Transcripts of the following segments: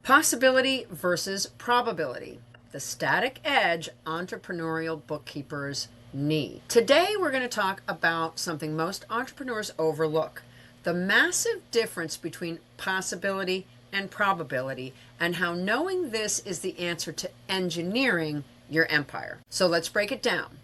Possibility versus probability, the static edge entrepreneurial bookkeepers need. Today we're going to talk about something most entrepreneurs overlook, the massive difference between possibility and probability, and how knowing this is the answer to engineering your empire. So let's break it down.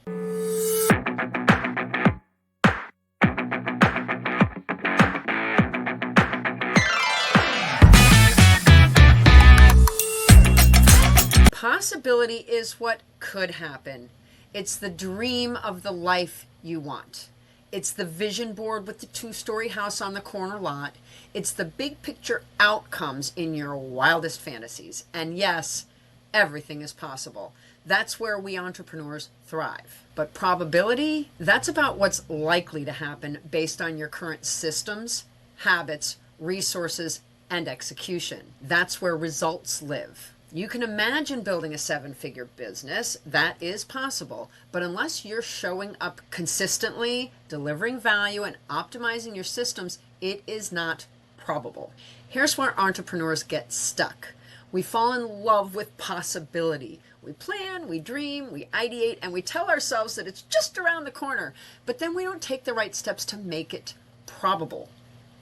Possibility is what could happen. It's the dream of the life you want. It's the vision board with the 2-story house on the corner lot. It's the big picture outcomes in your wildest fantasies. And yes, everything is possible. That's where we entrepreneurs thrive. But probability, that's about what's likely to happen based on your current systems, habits, resources, and execution. That's where results live. You can imagine building a 7-figure business. That is possible. But unless you're showing up consistently, delivering value, and optimizing your systems, it is not probable. Here's where entrepreneurs get stuck. We fall in love with possibility. We plan, we dream, we ideate, and we tell ourselves that it's just around the corner. But then we don't take the right steps to make it probable.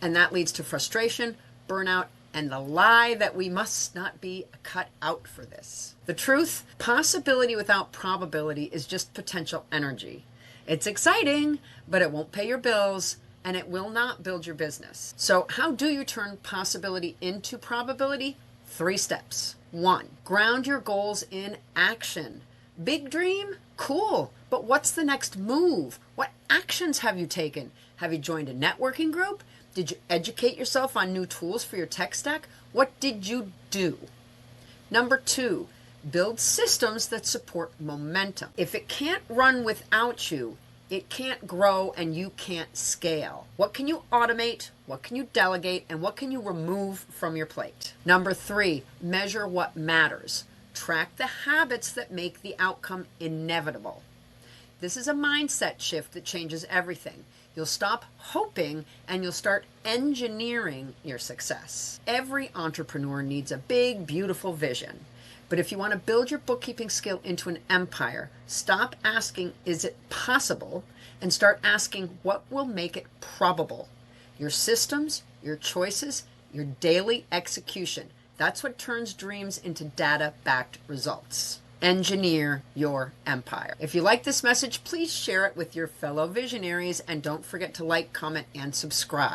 And that leads to frustration, burnout, and the lie that we must not be cut out for this. The truth, possibility without probability is just potential energy. It's exciting, but it won't pay your bills, and it will not build your business. So how do you turn possibility into probability? 3 steps. 1, ground your goals in action. Big dream? Cool. But what's the next move? What actions have you taken? Have you joined a networking group? Did you educate yourself on new tools for your tech stack? What did you do? Number 2, build systems that support momentum. If it can't run without you, it can't grow and you can't scale. What can you automate? What can you delegate? And what can you remove from your plate? Number 3, measure what matters. Track the habits that make the outcome inevitable. This is a mindset shift that changes everything. You'll stop hoping and you'll start engineering your success. Every entrepreneur needs a big, beautiful vision. But if you want to build your bookkeeping skill into an empire, stop asking, is it possible? And start asking, what will make it probable? Your systems, your choices, your daily execution. That's what turns dreams into data-backed results. Engineer your empire. If you like this message, please share it with your fellow visionaries and don't forget to like, comment, and subscribe.